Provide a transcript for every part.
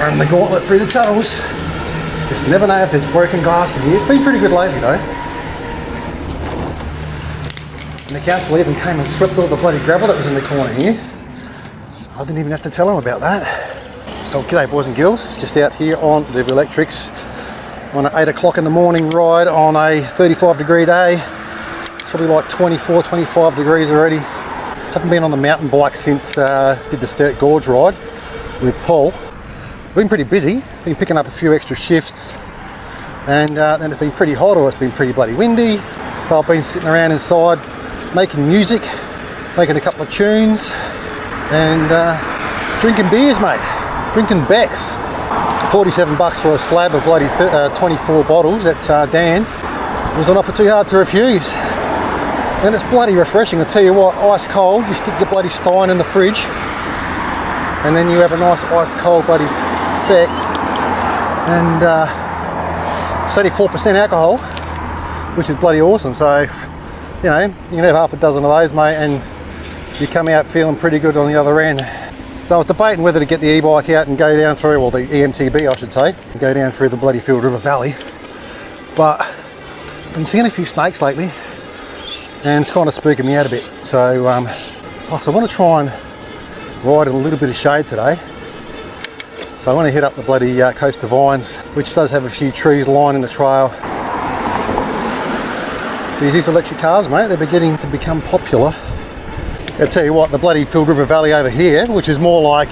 Run the gauntlet through the tunnels. Just never know if there's broken glass in here. It's been pretty good lately though. And the council even came and swept all the bloody gravel that was in the corner here. I didn't even have to tell them about that. Oh, g'day boys and girls. Just out here on the VelectriX on an 8 o'clock in the morning ride on a 35-degree day. It's probably like 24, 25 degrees already. Haven't been on the mountain bike since did the Sturt Gorge ride with Paul. Been pretty busy, been picking up a few extra shifts, and then it's been pretty hot or it's been pretty bloody windy. So I've been sitting around inside making music, making a couple of tunes, and drinking beers, mate. Drinking Becks. 47 bucks for a slab of bloody 24 bottles at Dan's. It was an offer too hard to refuse. And it's bloody refreshing, I tell you what, ice cold. You stick your bloody Stein in the fridge, and then you have a nice ice cold bloody Becks, and it's only 4% alcohol, which is bloody awesome. So, you know, you can have half a dozen of those, mate, and you come out feeling pretty good on the other end. So I was debating whether to get the e-bike out and go down through, well, the eMTB I should say, and go down through the bloody Field River Valley. But I've been seeing a few snakes lately, and it's kind of spooking me out a bit. So I want to try and ride in a little bit of shade today. So I want to hit up the bloody Coast of Vines, which does have a few trees lining the trail. Geez, these electric cars, mate, they're beginning to become popular. I'll tell you what, the bloody Field River Valley over here, which is more like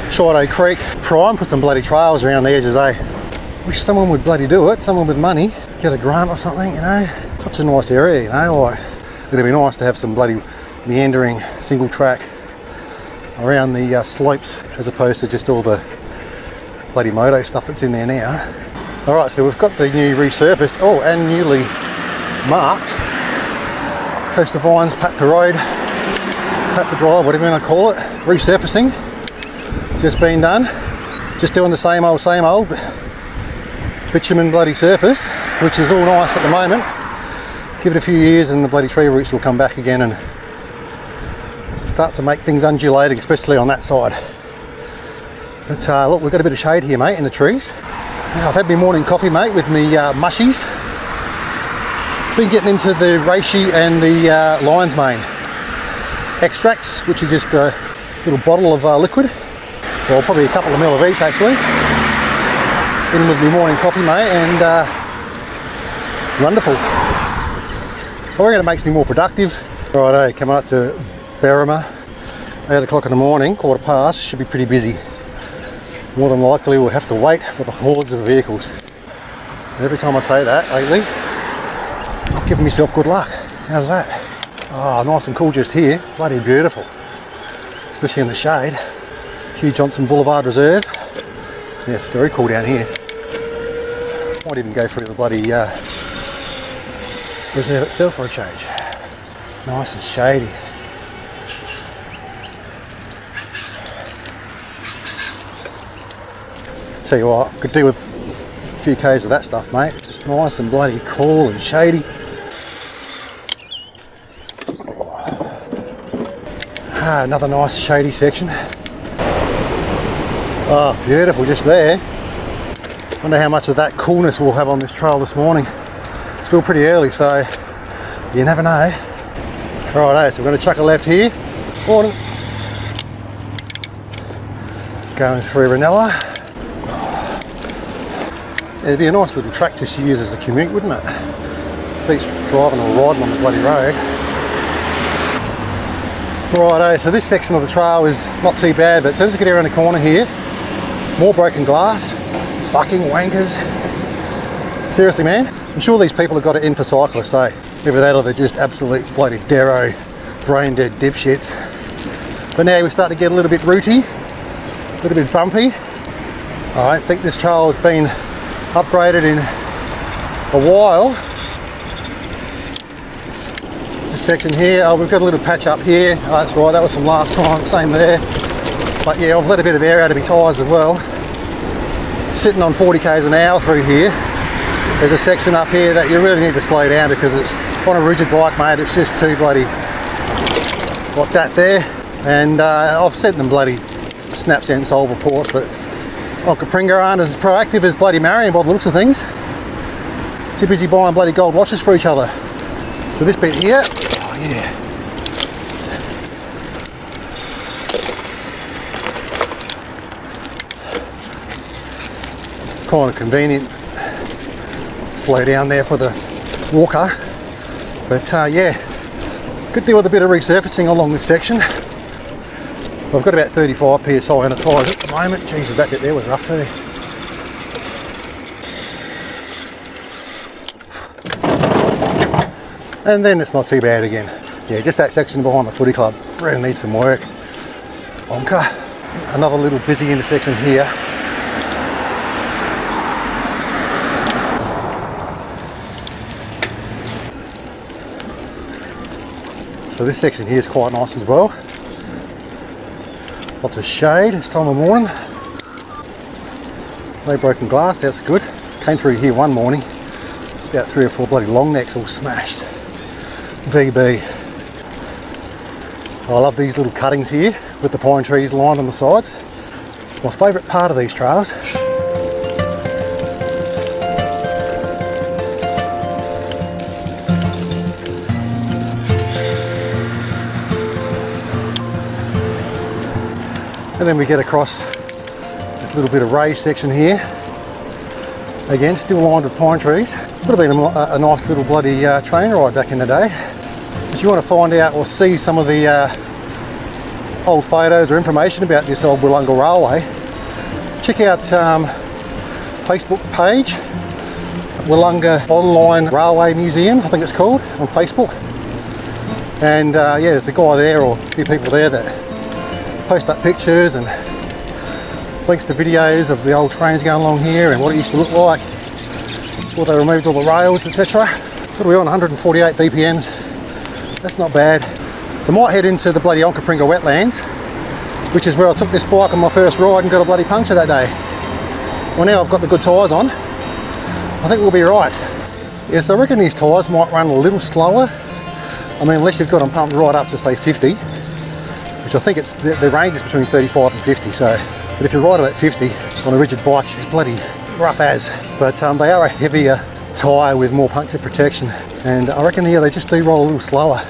Shido Creek, prime for some bloody trails around the edges, eh? Wish someone would bloody do it, someone with money, get a grant or something, you know? Such a nice area, you know, like, it'd be nice to have some bloody meandering single track around the slopes, as opposed to just all the bloody moto stuff that's in there now. Alright, so we've got the new resurfaced, and newly marked Coast of Vines, Patpa Road, Patpa Drive, whatever you want to call it, resurfacing, just been done. Just doing the same old bitumen bloody surface, which is all nice at the moment. Give it a few years and the bloody tree roots will come back again and start to make things undulating, especially on that side. But look, we've got a bit of shade here, mate, in the trees. I've had my morning coffee, mate, with me mushies. Been getting into the reishi and the lion's mane extracts, which is just a little bottle of liquid, well, probably a couple of mil of each actually. In with my morning coffee, mate, and wonderful. I reckon it makes me more productive. Righto, coming up to Berrima, 8 o'clock in the morning, 15:15, should be pretty busy. More than likely we'll have to wait for the hordes of vehicles. And every time I say that lately, I've given myself good luck. How's that? Oh, nice and cool just here, bloody beautiful. Especially in the shade. Hugh Johnson Boulevard Reserve. Yes, very cool down here. Might even go through the bloody reserve itself for a change. Nice and shady. Tell you what, could do with a few k's of that stuff, mate. Just nice and bloody cool and shady. Another nice shady section. Oh, beautiful just there. Wonder how much of that coolness we'll have on this trail this morning. It's still pretty early, so you never know. Righto, so we're going to chuck a left here. Morning. Going through Ranella. It'd be a nice little track just to use as a commute, wouldn't it? Beats driving or riding on the bloody road. Righto, so this section of the trail is not too bad, but as soon as we get around the corner here, more broken glass. Fucking wankers. Seriously, man, I'm sure these people have got it in for cyclists, eh? Either that or they're just absolute bloody Darrow, brain dead dipshits. But now we start to get a little bit rooty, a little bit bumpy. I don't think this trail has been upgraded in a while. This section here, we've got a little patch up here. That's right, that was from last time, same there. But yeah, I've let a bit of air out of my tyres as well. Sitting on 40 k's an hour through here. There's a section up here that you really need to slow down because it's on a rigid bike, mate. It's just too bloody like that there. And I've sent them bloody snap send solve reports, but Onkaparinga aren't as proactive as bloody Marion by the looks of things. Too busy buying bloody gold watches for each other. So this bit here, oh yeah. Kind of convenient. Slow down there for the walker. But yeah, could do with a bit of resurfacing along this section. I've got about 35 psi on the tyres at the moment. Jesus, that bit there was rough too. And then it's not too bad again. Yeah, just that section behind the footy club really needs some work. Onka. Another little busy intersection here. So this section here is quite nice as well. Lots of shade this time of morning. No broken glass, that's good. Came through here one morning. It's about 3 or 4 bloody long necks all smashed. VB. I love these little cuttings here with the pine trees lined on the sides. It's my favourite part of these trails. And then we get across this little bit of raised section here. Again, still lined with pine trees. Would have been a nice little bloody train ride back in the day. If you want to find out or see some of the old photos or information about this old Willunga Railway, check out Facebook page, Willunga Online Railway Museum, I think it's called, on Facebook. And yeah, there's a guy there or a few people there that post up pictures and links to videos of the old trains going along here and what it used to look like before they removed all the rails, etc. What are we on? 148 BPMs. That's not bad. So I might head into the bloody Onkaparinga Wetlands, which is where I took this bike on my first ride and got a bloody puncture that day. Well, now I've got the good tyres on, I think we'll be right. Yeah, so I reckon these tyres might run a little slower. I mean, unless you've got them pumped right up to say 50, which I think it's the range is between 35 and 50. So, but if you're right about 50 on a rigid bike, she's bloody rough as. But they are a heavier tyre with more puncture protection, and I reckon here they just do roll a little slower,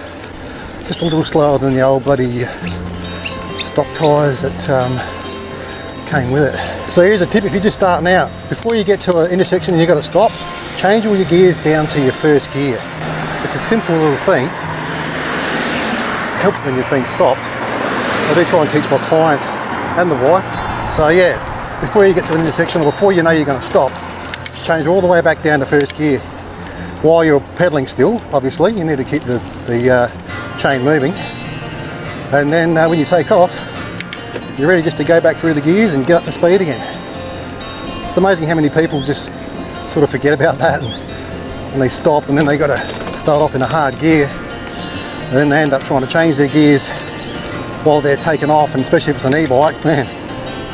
just a little slower than the old bloody stock tyres that came with it. So here's a tip: if you're just starting out, before you get to an intersection and you've got to stop, change all your gears down to your first gear. It's a simple little thing. It helps when you've been stopped. I do try and teach my clients and the wife. So yeah, before you get to an intersection or before you know you're going to stop, just change all the way back down to first gear. While you're pedaling still, obviously, you need to keep the chain moving. And then when you take off, you're ready just to go back through the gears and get up to speed again. It's amazing how many people just sort of forget about that and they stop and then they got to start off in a hard gear and then they end up trying to change their gears while they're taking off, and especially if it's an e-bike, man,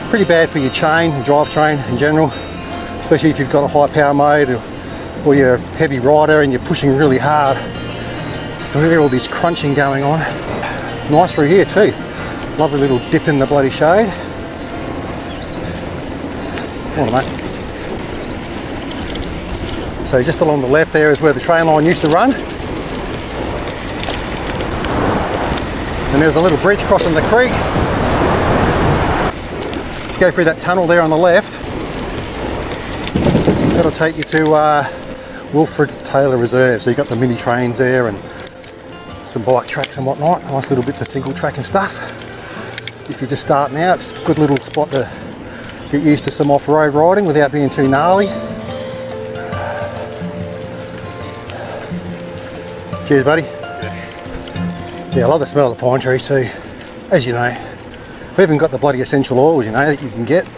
pretty bad for your chain and drivetrain in general, especially if you've got a high power mode or you're a heavy rider and you're pushing really hard. So we hear all this crunching going on. Nice through here too. Lovely little dip in the bloody shade. Come on, mate. So just along the left there is where the train line used to run. And there's a little bridge crossing the creek. Go through that tunnel there on the left. That'll take you to Wilfred Taylor Reserve. So you've got the mini trains there and some bike tracks and whatnot. Nice little bits of single track and stuff. If you're just starting out, it's a good little spot to get used to some off-road riding without being too gnarly. Cheers, buddy. Yeah, I love the smell of the pine trees too. As you know, we even got the bloody essential oils, you know, that you can get.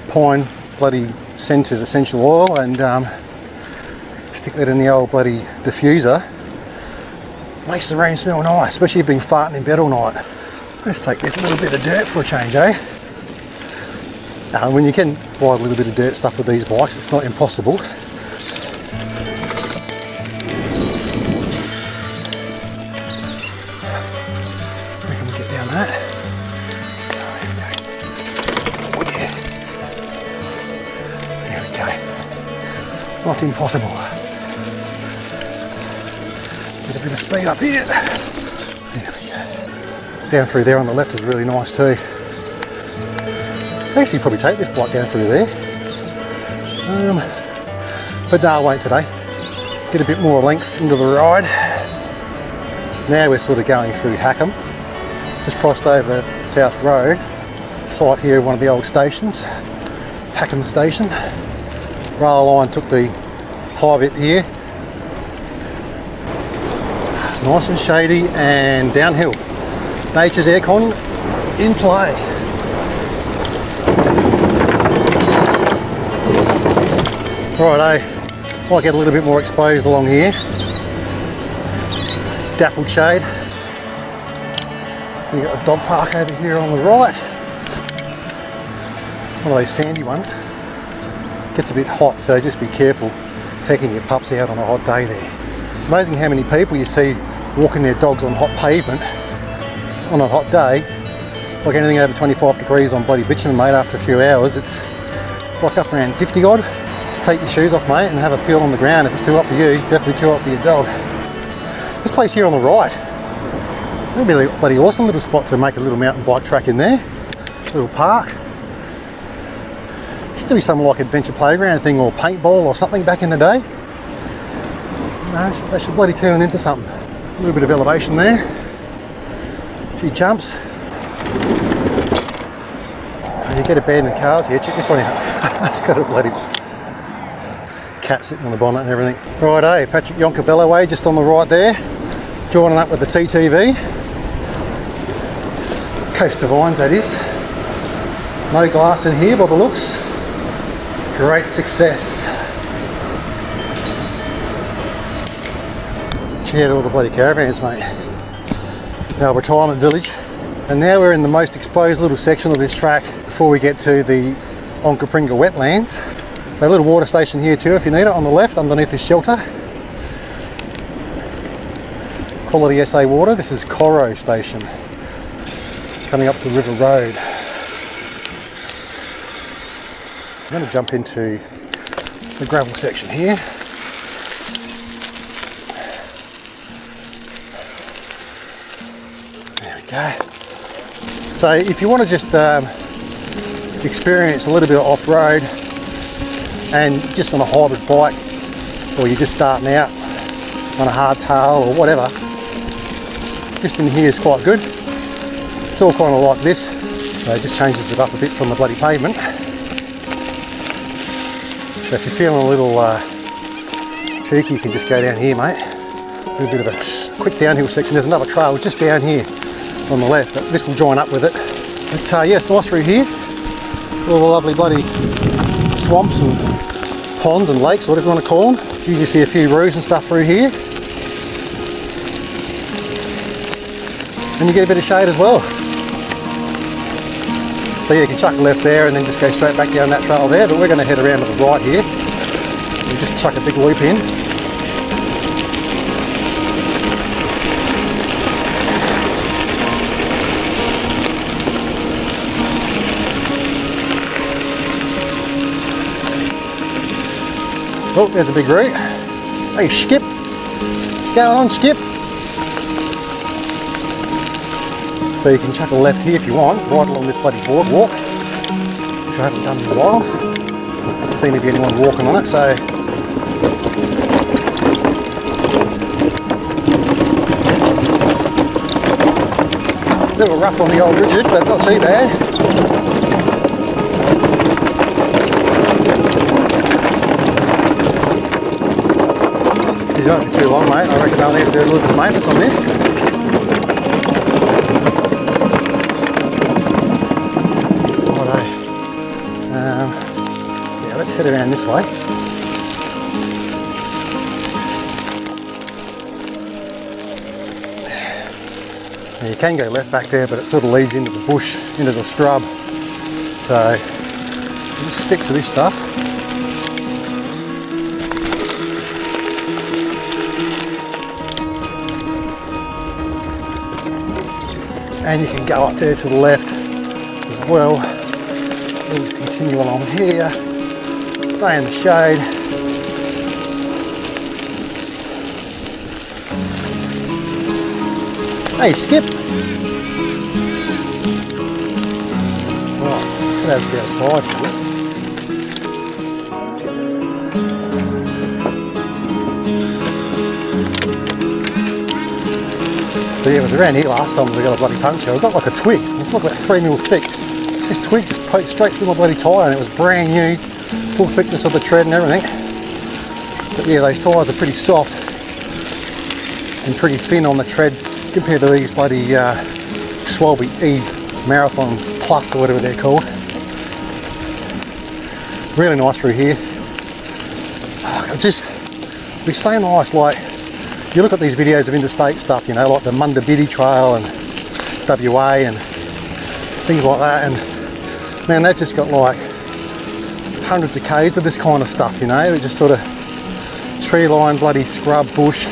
Pine bloody scented essential oil, and stick that in the old bloody diffuser. Makes the room smell nice, especially if you've been farting in bed all night. Let's take this little bit of dirt for a change, eh? When you can ride a little bit of dirt stuff with these bikes, it's not impossible. not impossible. Get a bit of speed up here. There we go. Down through there on the left is really nice too. Actually probably take this block down through there. But no, I won't today. Get a bit more length into the ride. Now we're sort of going through Hackham. Just crossed over South Road. Site here of one of the old stations. Hackham Station. Rail line took the high bit here. Nice and shady and downhill. Nature's aircon in play. Righto, might get a little bit more exposed along here. Dappled shade. You've got a dog park over here on the right. It's one of those sandy ones. Gets a bit hot, so just be careful taking your pups out on a hot day there. It's amazing how many people you see walking their dogs on hot pavement on a hot day. Like anything over 25 degrees on bloody bitumen, mate, after a few hours, it's like up around 50 odd. Just take your shoes off, mate, and have a feel on the ground. If it's too hot for you, it's definitely too hot for your dog. This place here on the right, that'd be a bloody awesome little spot to make a little mountain bike track in there. Little park. Used to be some like adventure playground thing or paintball or something back in the day. No, they should bloody turn it into something. A little bit of elevation there. A few jumps. You get abandoned cars here, check this one out. It's got a bloody cat sitting on the bonnet and everything. Righto, Patrick Yonker Veloway just on the right there. Joining up with the TTV. Coast of Vines, that is. No glass in here by the looks. Great success. Check out all the bloody caravans, mate. Our retirement village. And now we're in the most exposed little section of this track before we get to the Onkaparinga Wetlands. So a little water station here too if you need it on the left underneath this shelter. Quality SA water. This is Coro Station. Coming up to River Road. I'm going to jump into the gravel section here. There we go. So if you want to just experience a little bit of off-road and just on a hybrid bike, or you're just starting out on a hardtail or whatever, just in here is quite good. It's all kind of like this, so it just changes it up a bit from the bloody pavement. So if you're feeling a little cheeky, you can just go down here, mate. Do a bit of a quick downhill section. There's another trail just down here on the left, but this will join up with it. But yeah, it's nice through here. All the lovely bloody swamps and ponds and lakes, whatever you want to call them. Usually see a few roos and stuff through here. And you get a bit of shade as well. So yeah, you can chuck left there and then just go straight back down that trail there, but we're going to head around to the right here. We'll just chuck a big loop in. Oh, there's a big root. Hey, Skip. What's going on, Skip? So you can chuck a left here if you want, right along this bloody boardwalk, which I haven't done in a while. Doesn't seem to be anyone walking on it, so. A little rough on the old rigid, but not too bad. These won't be too long, mate. I reckon they'll need to do a little bit of maintenance on this. Yeah, let's head around this way. Now you can go left back there, but it sort of leads into the bush, into the scrub. So just stick to this stuff. And you can go up there to the left as well. We'll continue along here, stay in the shade. Hey, Skip. Right, get over to the outside here. So yeah, it was around here last time we got a bloody puncture. I got like a twig. It's not like 3mm thick. It's this twig just poked straight through my bloody tyre, and it was brand new, full thickness of the tread and everything. But yeah, those tyres are pretty soft and pretty thin on the tread compared to these bloody Swaby E Marathon Plus or whatever they're called. Really nice through here. It'd be so nice, like, you look at these videos of interstate stuff, you know, like the MTB Trail and WA and things like that, and man, they've just got like hundreds of k's of this kind of stuff, you know. It's just sort of tree line, bloody scrub, bush.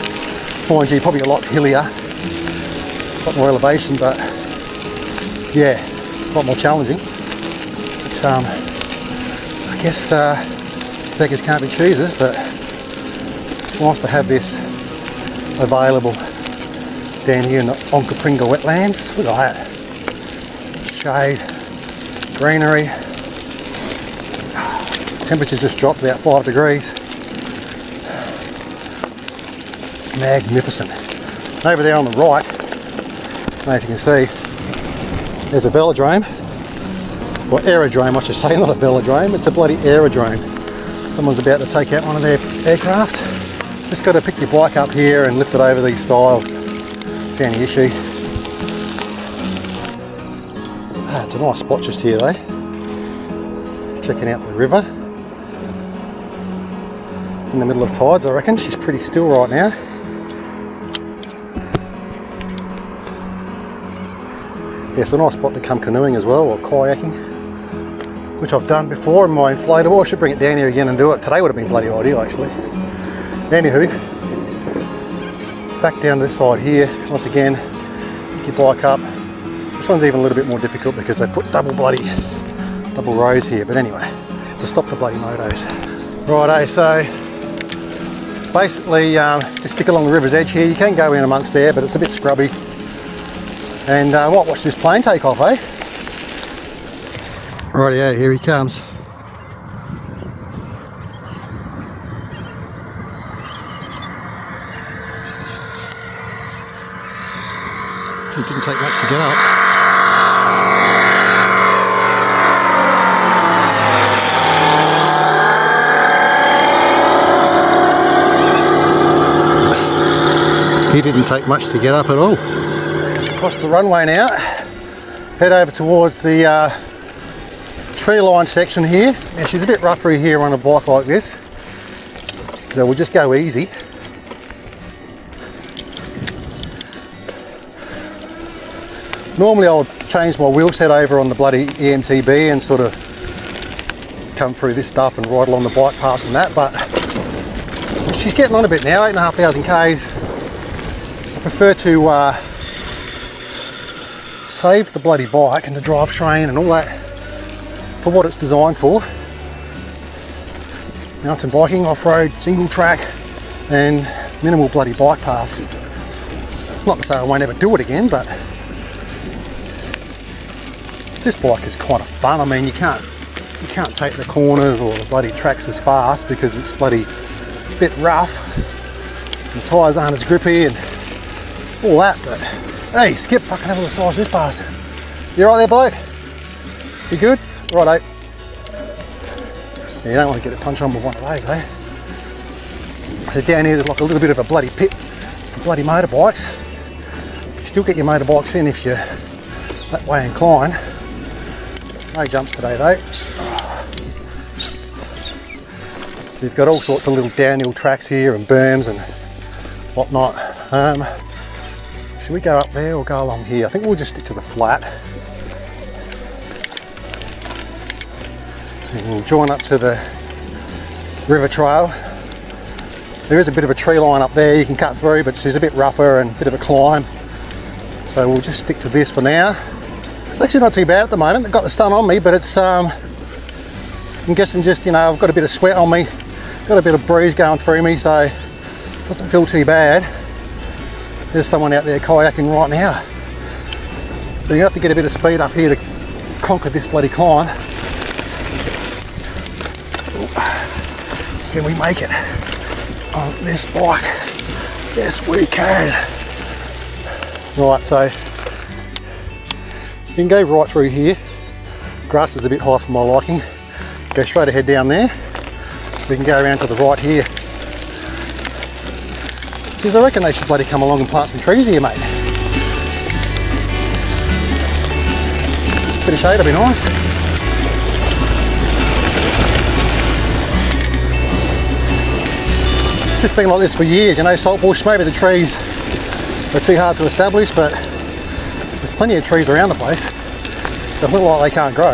Mind you, probably a lot hillier, a lot more elevation, but yeah, a lot more challenging. But I guess beggars can't be choosers, but it's nice to have this available down here in the Onkaparinga Wetlands. Look at that. Shade, greenery. Temperature just dropped about 5 degrees. Magnificent. Over there on the right, I don't know if you can see, there's a velodrome, or aerodrome I should say, not a velodrome, it's a bloody aerodrome. Someone's about to take out one of their aircraft. Just got to pick your bike up here and lift it over these stiles. It's the only issue. It's a nice spot just here though. Checking out the river. In the middle of tides, I reckon. She's pretty still right now. Yeah, it's a nice spot to come canoeing as well, or kayaking, which I've done before in my inflatable. I should bring it down here again and do it. Today would have been bloody ideal actually. Anywho, back down to this side here, once again, pick your bike up. This one's even a little bit more difficult because they put double rows here, but anyway, so stop the bloody motos. Righto, so basically just stick along the river's edge here. You can go in amongst there, but it's a bit scrubby. And I might watch this plane take off, eh? Rightio, here he comes. It didn't take much to get up. He didn't take much to get up at all. Across the runway now, head over towards the tree line section here. Now she's a bit rougher here on a bike like this, so we'll just go easy. Normally I would change my wheel set over on the bloody eMTB and sort of come through this stuff and ride along the bike paths and that, but she's getting on a bit now, 8,500 k's. I prefer to save the bloody bike and the drivetrain and all that for what it's designed for. Mountain biking, off-road, single track and minimal bloody bike paths. Not to say I won't ever do it again, but this bike is kind of fun. I mean, you can't take the corners or the bloody tracks as fast because it's bloody a bit rough. And the tyres aren't as grippy and all that, but hey, Skip, fucking have a look at the size of this bastard. You right there, bloke? You good? Righto. Yeah, you don't want to get a punch on with one of those, eh? So down here there's like a little bit of a bloody pit for bloody motorbikes. You still get your motorbikes in if you're that way inclined. No jumps today though. So you've got all sorts of little downhill tracks here and berms and whatnot. Should we go up there or go along here? I think we'll just stick to the flat. And we'll join up to the river trail. There is a bit of a tree line up there you can cut through, but she's a bit rougher and a bit of a climb. So we'll just stick to this for now. It's actually not too bad at the moment. I've got the sun on me, but it's I'm guessing just, you know, I've got a bit of sweat on me, got a bit of breeze going through me, so it doesn't feel too bad. There's someone out there kayaking right now. So you have to get a bit of speed up here to conquer this bloody climb. Can we make it on this bike? Yes, we can. Right, so you can go right through here. Grass is a bit high for my liking. Go straight ahead down there. We can go around to the right here. Geez, I reckon they should bloody come along and plant some trees here, mate. Bit of shade, that'd be nice. It's just been like this for years, you know, salt bush. Maybe the trees are too hard to establish, but there's plenty of trees around the place, so it's not like they can't grow.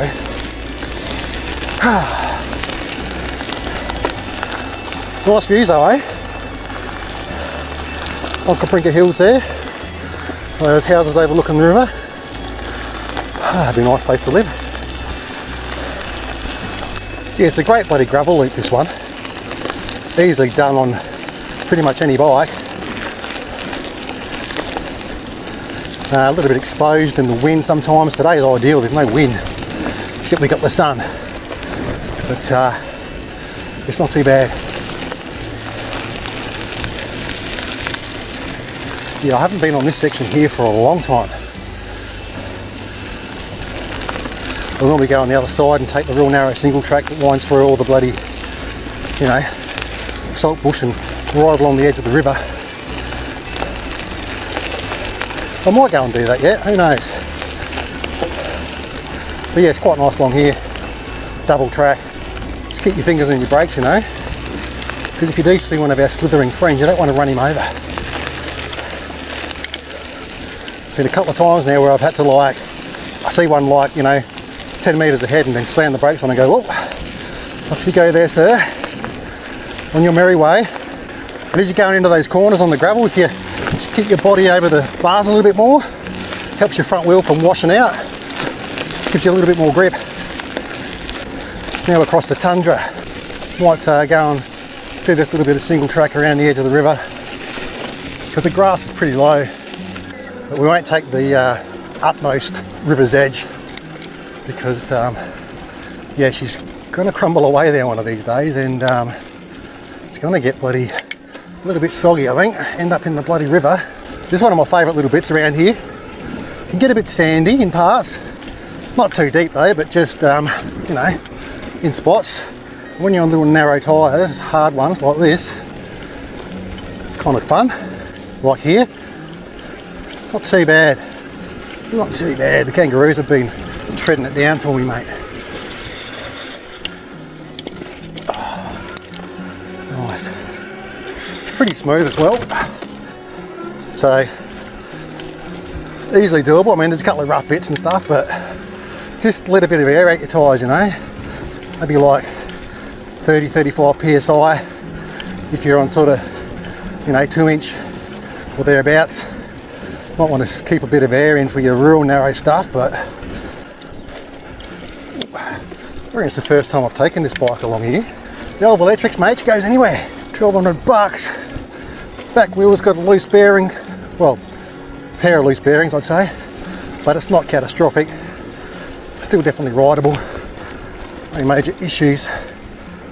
Nice views though, eh? Onkaparinga Hills there. Those houses overlooking the river. That'd be a nice place to live. Yeah, it's a great bloody gravel loop, this one. Easily done on pretty much any bike. A little bit exposed in the wind sometimes. Today is ideal, there's no wind, except we got the sun. But it's not too bad. Yeah, I haven't been on this section here for a long time. We'll normally go on the other side and take the real narrow single track that winds through all the bloody, you know, salt bush and right along the edge of the river. I might go and do that yet, who knows. But yeah, it's quite nice along here. Double track. Just keep your fingers on your brakes, you know. Because if you do see one of our slithering friends, you don't want to run him over. It's been a couple of times now where I've had to, like, I see one like, you know, 10 metres ahead and then slam the brakes on and go, oh, off you go there, sir, on your merry way. And as you're going into those corners on the gravel, if you just keep your body over the bars a little bit more, helps your front wheel from washing out, just gives you a little bit more grip. Now across the tundra, might go and do this little bit of single track around the edge of the river, because the grass is pretty low, but we won't take the utmost river's edge, because yeah, she's going to crumble away there one of these days, and it's going to get bloody a little bit soggy, I think, end up in the bloody river. This is one of my favourite little bits around here. Can get a bit sandy in parts, not too deep though, but just you know, in spots. When you're on little narrow tyres, hard ones like this, it's kind of fun. Like here, not too bad, not too bad. The kangaroos have been treading it down for me, mate. Oh, nice. It's pretty smooth as well, so easily doable. I mean, there's a couple of rough bits and stuff, but just let a bit of air out your tyres, you know. Maybe like 30-35 psi if you're on sort of, you know, 2-inch or thereabouts. Might want to keep a bit of air in for your real narrow stuff, but I reckon it's the first time I've taken this bike along here. The old VelectriX, mate, goes anywhere. $1,200. Back wheel's got a loose bearing, well, pair of loose bearings I'd say, but it's not catastrophic. Still definitely rideable. No major issues.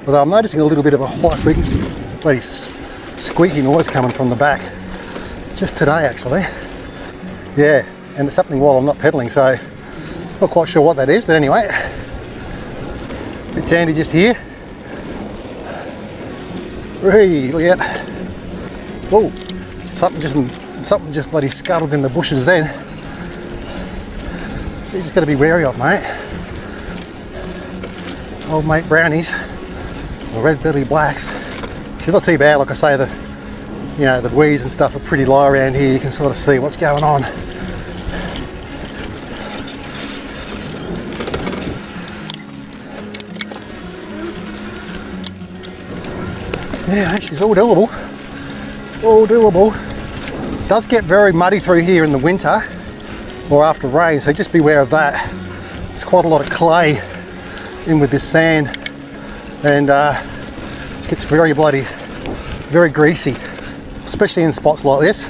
Although I'm noticing a little bit of a high frequency bloody squeaky noise coming from the back. Just today actually. Yeah, and it's happening while I'm not pedaling, so not quite sure what that is, but anyway. Bit sandy just here. Hey, look at that. Oh, something just bloody scuttled in the bushes then. So you just got to be wary of, mate. Old mate brownies, or red belly blacks. She's not too bad, like I say. You know, the weeds and stuff are pretty low around here. You can sort of see what's going on. Yeah, she's all doable. All doable. Does get very muddy through here in the winter or after rain, so just beware of that. There's quite a lot of clay in with this sand, and it gets very bloody, very greasy, especially in spots like this.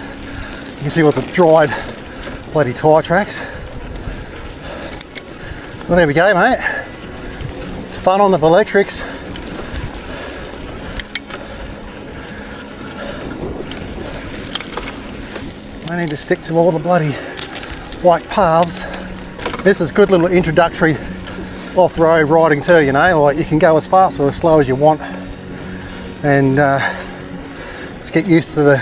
can see what the dried bloody tyre tracks. Well, there we go, mate. Fun on the VelectriX. I need to stick to all the bloody white paths. This is good little introductory off-road riding too, you know, like you can go as fast or as slow as you want, and just get used to the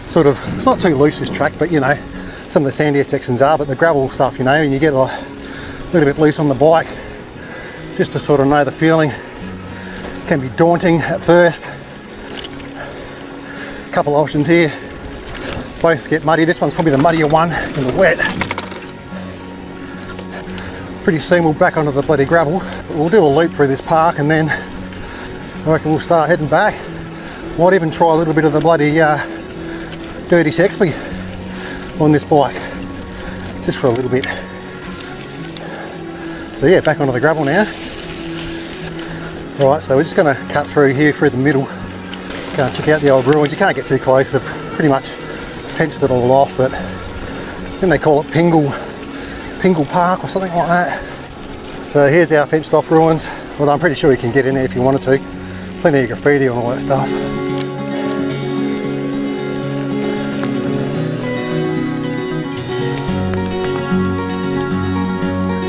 sort of, it's not too loose this track, but you know, some of the sandier sections are, but the gravel stuff, you know, and you get a little bit loose on the bike, just to sort of know the feeling. It can be daunting at first. A couple options here, both get muddy. This one's probably the muddier one in the wet. Pretty soon we'll back onto the bloody gravel, but we'll do a loop through this park and then I reckon we'll start heading back. Might even try a little bit of the bloody dirty sExpy on this bike, just for a little bit. So yeah, back onto the gravel now. Right, so we're just going to cut through here through the middle, go and check out the old ruins. You can't get too close, they've pretty much fenced it all off, but then they call it Pingle Park or something like that. So here's our fenced off ruins. Well, I'm pretty sure you can get in there if you wanted to. Plenty of graffiti and all that stuff.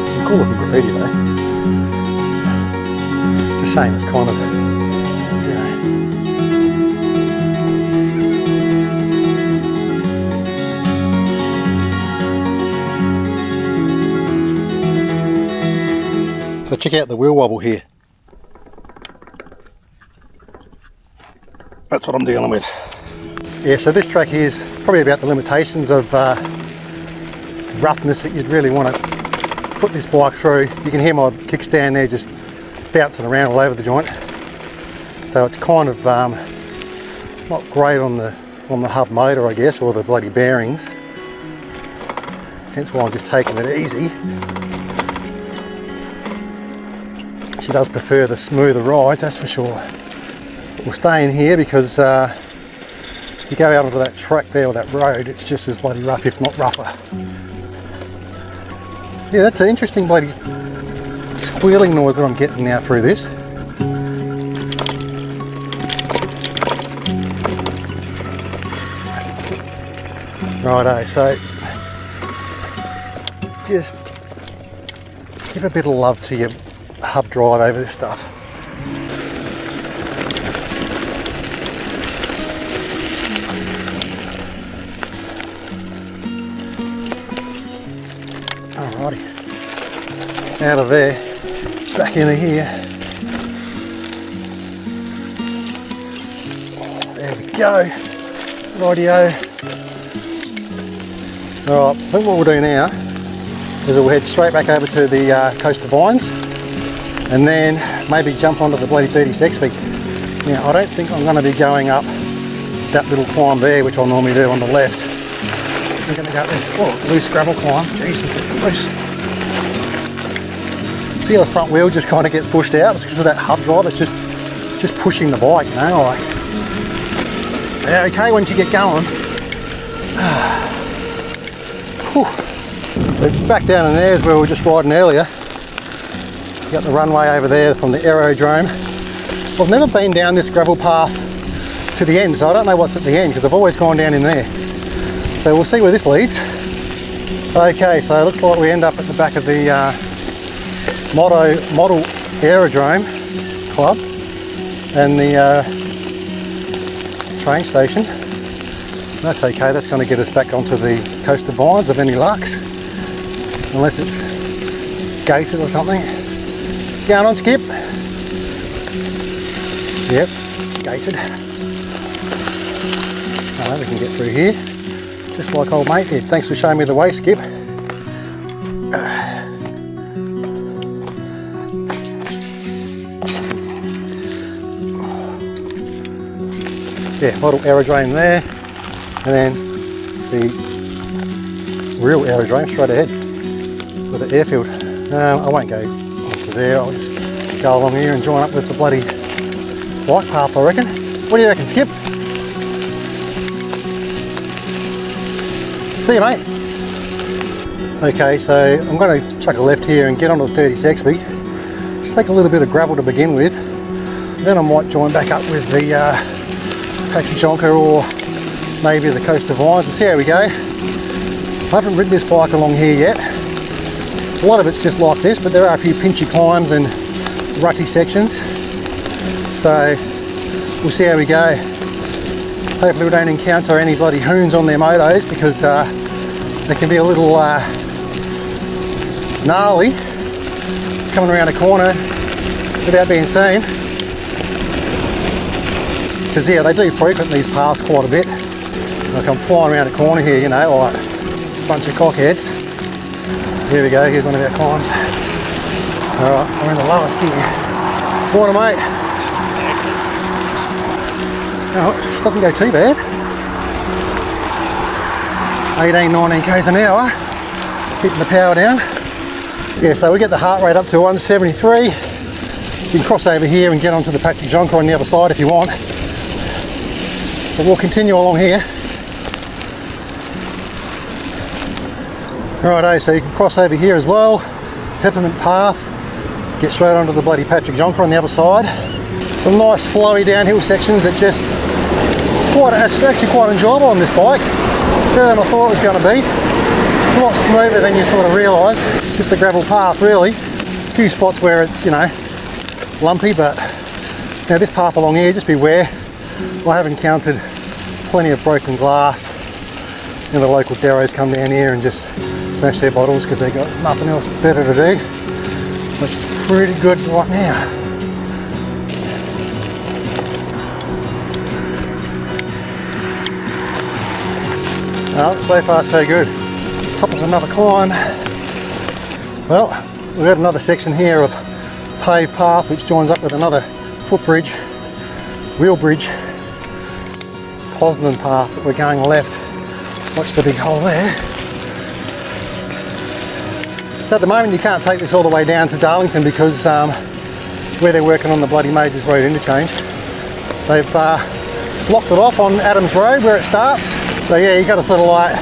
Some cool looking graffiti though. It's a shame it's kind of, you know. So check out the wheel wobble here. That's what I'm dealing with. Yeah, so this track here is probably about the limitations of roughness that you'd really want to put this bike through. You can hear my kickstand there just bouncing around all over the joint. So it's kind of not great on the hub motor, I guess, or the bloody bearings. Hence why I'm just taking it easy. She does prefer the smoother rides, that's for sure. We'll stay in here because you go out onto that track there or that road, it's just as bloody rough, if not rougher. Yeah, that's an interesting bloody squealing noise that I'm getting now through this. Righto, so just give a bit of love to your hub drive over this stuff. Alrighty, out of there, back into here. Oh, there we go. Rightio. Alright, I think what we'll do now is we'll head straight back over to the Coast of Vines and then maybe jump onto the bloody dirty sExpy. Now, I don't think I'm going to be going up that little climb there, which I normally do on the left. We're going to go up this loose gravel climb. Jesus, it's loose. See how the front wheel just kind of gets pushed out? It's because of that hub drive. It's just pushing the bike, you know. Like, they're okay once you get going. So back down in there is where we were just riding earlier. Got the runway over there from the aerodrome. I've never been down this gravel path to the end, so I don't know what's at the end because I've always gone down in there. So we'll see where this leads. Okay, so it looks like we end up at the back of the Model Aerodrome Club and the train station. That's okay, that's going to get us back onto the Coast of Vines of any luck. Unless it's gated or something. What's going on, Skip? Yep, gated. Alright, we can get through here. Just like old mate did. Thanks for showing me the way, Skip. Yeah, model aerodrome there. And then the real aerodrome straight ahead with the airfield. I won't go onto there, I'll just go along here and join up with the bloody bike path, I reckon. What do you reckon, Skip? See you, mate. Okay, so I'm going to chuck a left here and get onto the 30 sExpy. Just take a little bit of gravel to begin with. Then I might join back up with the Patchy Jonker or maybe the Coaster Vines. We'll see how we go. I haven't ridden this bike along here yet. A lot of it's just like this, but there are a few pinchy climbs and rutty sections. So we'll see how we go. Hopefully we don't encounter any bloody hoons on their motos, because they can be a little gnarly coming around a corner without being seen. Because yeah, they do frequent these paths quite a bit. Like I'm flying around a corner here, you know, like a bunch of cockheads. Here we go, here's one of our climbs. Alright, we're in the lowest gear. Morning, mate. Oh, this doesn't go too bad. 18, 19 k's an hour. Keeping the power down. Yeah, so we get the heart rate up to 173. So you can cross over here and get onto the Patchy Jonker on the other side if you want. But we'll continue along here. Righto, so you can cross over here as well. Peppermint path. Get straight onto the bloody Patchy Jonker on the other side. Some nice flowy downhill sections that just, it's actually quite enjoyable on this bike. Better than I thought it was going to be. It's a lot smoother than you sort of realise. It's just a gravel path really. A few spots where it's, you know, lumpy, but now this path along here, just beware. I have encountered plenty of broken glass. You know, the local deros come down here and just smash their bottles because they've got nothing else better to do, which is pretty good right now. Well, so far so good. Top of another climb. Well, we've got another section here of paved path which joins up with another footbridge, wheel bridge, Poznan path that we're going left. Watch the big hole there. So at the moment you can't take this all the way down to Darlington because where they're working on the bloody Majors Road interchange, they've blocked it off on Adams Road where it starts. So yeah, you got to sort of like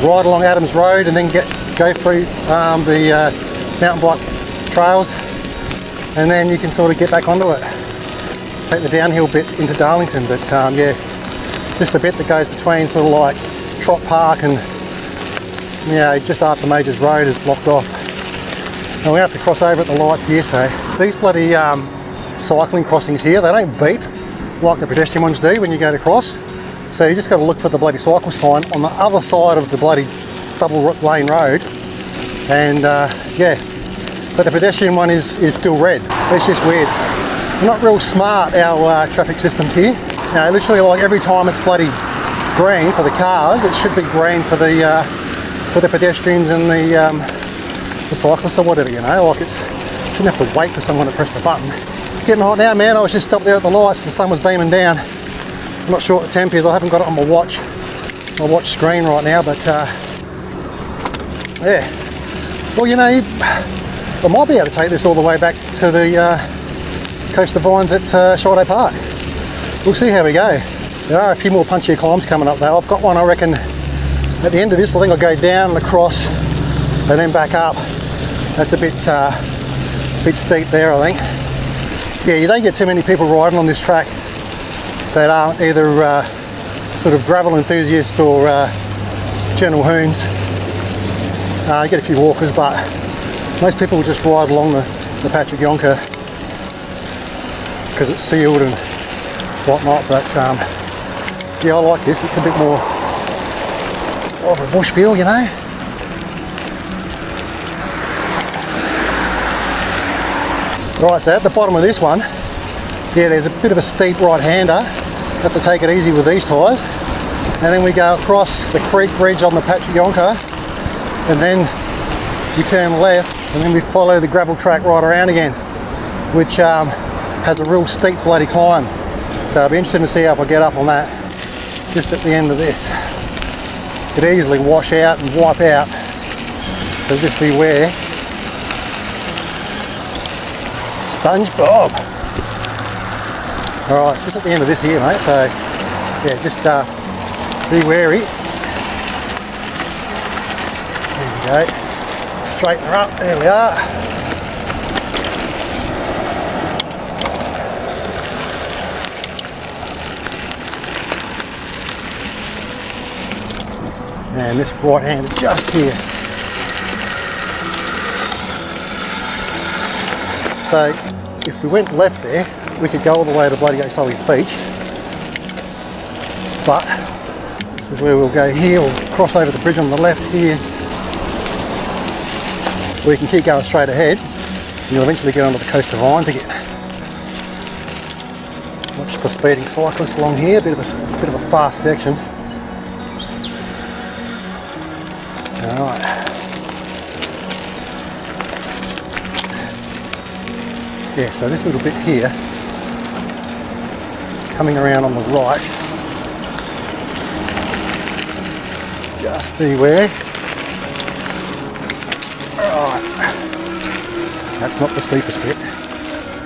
ride along Adams Road and then go through the mountain bike trails, and then you can sort of get back onto it. Take the downhill bit into Darlington, but yeah, just the bit that goes between sort of like Trot Park and, you know, just after Majors Road is blocked off. And we have to cross over at the lights here, so these bloody cycling crossings here, they don't beep like the pedestrian ones do when you go to cross. So you just got to look for the bloody cycle sign on the other side of the bloody double lane road, and yeah, but the pedestrian one is still red. It's just weird. We're not real smart, our traffic systems here. You know, literally like every time it's bloody green for the cars, it should be green for the pedestrians and the cyclists or whatever, you know, like it's, shouldn't have to wait for someone to press the button. It's getting hot now, man. I was just stopped there at the lights and the sun was beaming down. I'm not sure what the temp is. I haven't got it on my watch screen right now, but yeah. Well, you know, I might be able to take this all the way back to the Coaster Vines at Shido Park. We'll see how we go. There are a few more punchier climbs coming up though. I've got one, I reckon, at the end of this. I think I'll go down and across and then back up. That's a bit steep there, I think. Yeah, you don't get too many people riding on this track that aren't either sort of gravel enthusiasts or general hoons. You get a few walkers, but most people will just ride along the Patchy Jonker because it's sealed and whatnot. But yeah, I like this. It's a bit more of a bush feel, you know. Right, so at the bottom of this one, yeah, there's a bit of a steep right-hander. Have to take it easy with these tyres. And then we go across the creek bridge on the Patchy Jonker, and then we turn left, and then we follow the gravel track right around again, which has a real steep bloody climb. So I'll be interested to see how I get up on that just at the end of this. Could easily wash out and wipe out, so just beware. SpongeBob. Alright, it's just at the end of this here, mate, so yeah, just be wary. Okay, straighten her up, there we are. And this right hand is just here. So if we went left there, we could go all the way to bloody Sully's Beach. But this is where we'll go here, we'll cross over the bridge on the left here. We can keep going straight ahead and you'll eventually get onto the coast of Rhine to get. Watch for speeding cyclists along here, a bit of a fast section. Alright. Yeah, so this little bit here, coming around on the right, just beware. Alright, that's not the steepest bit,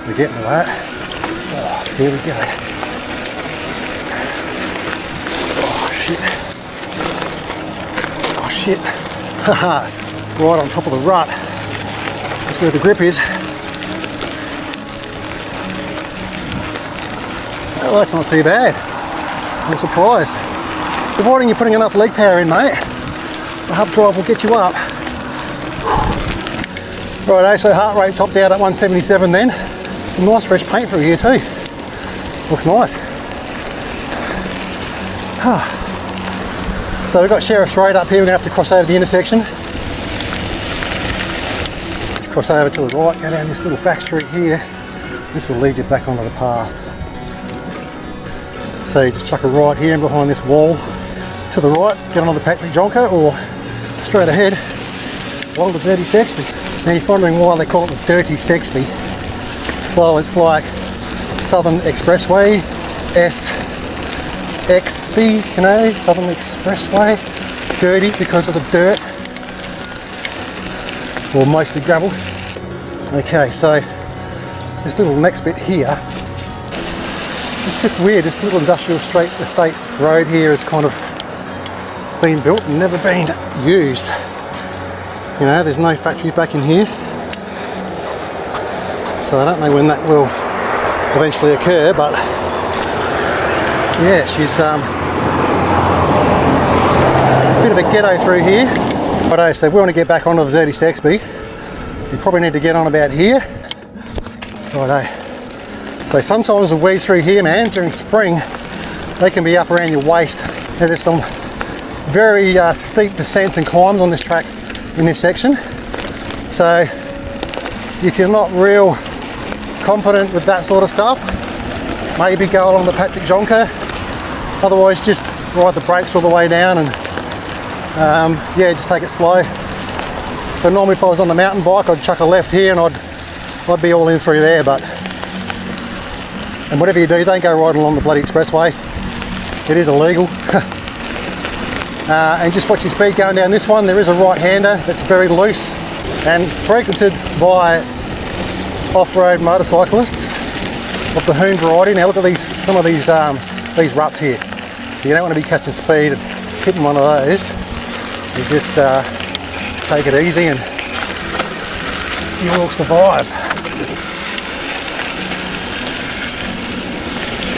we're getting to that. Oh, here we go. Oh shit. Oh shit. Haha, right on top of the rut. That's where the grip is. Well, that's not too bad. I'm surprised. Providing you're putting enough leg power in, mate, the hub drive will get you up. Righto, so heart rate topped out at 177 then. Some nice fresh paint through here too. Looks nice. So we've got Sheriff's Road up here, we're going to have to cross over the intersection. Just cross over to the right, go down this little back street here. This will lead you back onto the path. So you just chuck a right here and behind this wall to the right, get onto the Patrick Jonker or straight ahead along the Dirty sExpy. Now you're wondering why they call it the Dirty sExpy. Well, it's like Southern Expressway, sExpy, you know, Southern Expressway. Dirty because of the dirt, or mostly gravel. Okay, so this little next bit here, it's just weird. This little industrial estate road here has kind of been built and never been used. You know, there's no factories back in here, so I don't know when that will eventually occur, but yeah, she's a bit of a ghetto through here. Righto, so if we want to get back onto the Dirty sExpy, you probably need to get on about here. Righto. So sometimes the weeds through here, man, during spring, they can be up around your waist. Now, there's some very steep descents and climbs on this track in this section. So if you're not real confident with that sort of stuff, maybe go along the Patrick Jonker. Otherwise, just ride the brakes all the way down and yeah, just take it slow. So normally if I was on the mountain bike, I'd chuck a left here and I'd be all in through there, and whatever you do, don't go riding along the bloody expressway. It is illegal. And just watch your speed going down this one. There is a right-hander that's very loose and frequented by off-road motorcyclists of the Hoon variety. Now look at some of these ruts here. So you don't want to be catching speed and hitting one of those. You just take it easy and you will survive.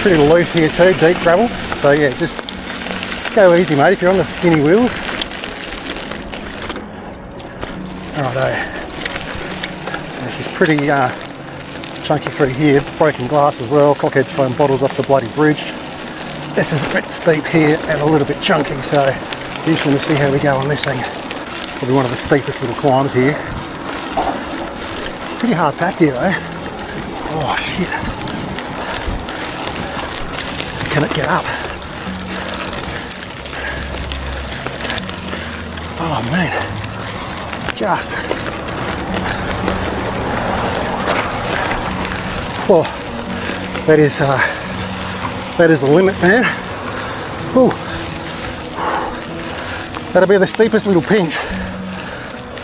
Pretty loose here too, deep gravel. So yeah, just go easy, mate, if you're on the skinny wheels. Righto. She's pretty chunky through here, broken glass as well, cockheads throwing bottles off the bloody bridge. This is a bit steep here and a little bit chunky, so interesting to see how we go on this thing. Probably one of the steepest little climbs here. Pretty hard packed here though. Oh shit. Can it get up? Oh man, just. Oh, that is the limit, man. Ooh. That'll be the steepest little pinch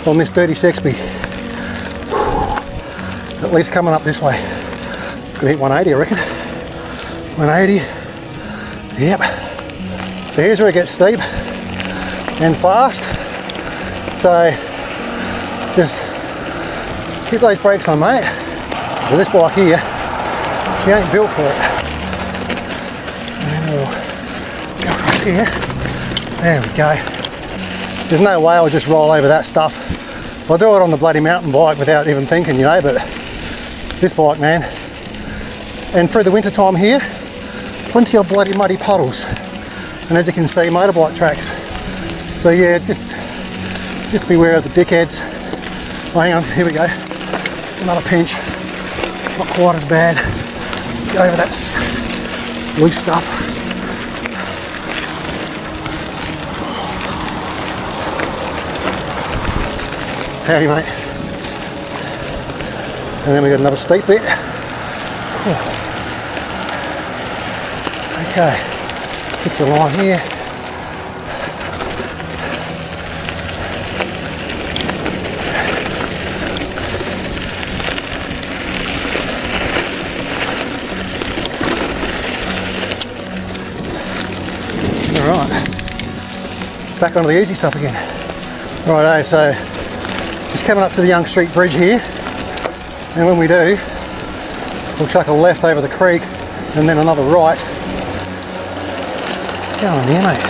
on this Dirty sExpy. At least coming up this way. Gonna hit 180, I reckon. 180. Yep. So here's where it gets steep and fast. So Just keep those brakes on, mate. Well, this bike here, she ain't built for it. And then we'll go across here. There we go. There's no way I'll just roll over that stuff. I'll do it on the bloody mountain bike without even thinking, you know, but this bike, man. And through the winter time here, plenty of bloody muddy puddles. And as you can see, motorbike tracks. So yeah, just beware of the dickheads. Oh, hang on, here we go. Another pinch. Not quite as bad. Get over that loose stuff. Howdy, mate. And then we got another steep bit. Okay, pick your line here. Alright, back onto the easy stuff again. Righto, so just coming up to the Young Street Bridge here, and when we do, we'll chuck a left over the creek and then another right. What's going on here, mate?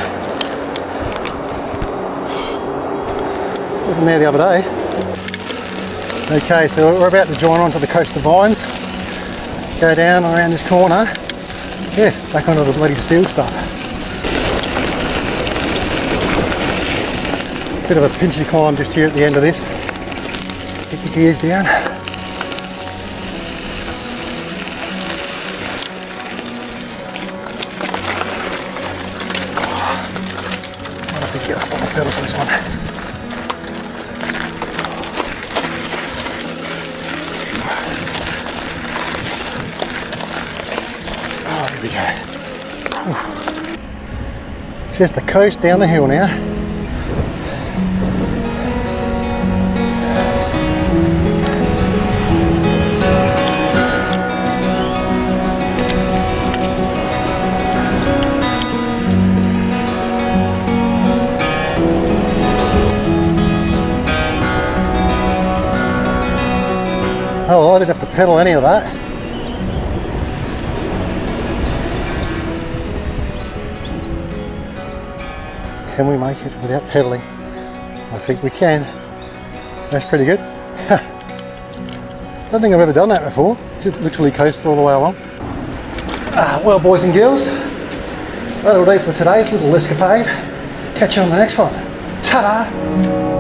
Wasn't there the other day. Okay, so we're about to join onto the Coast of Vines, go down around this corner, yeah, back onto the bloody steel stuff. Bit of a pinchy climb just here at the end of this. Get your gears down. Might have to get up on the pedals on this one. Oh, there we go. Whew. It's just the coast down the hill now. Oh, well, I didn't have to pedal any of that. Can we make it without pedaling? I think we can. That's pretty good. Don't think I've ever done that before. Just literally coasted all the way along. Well, boys and girls, that'll do for today's little escapade. Catch you on the next one. Ta-da!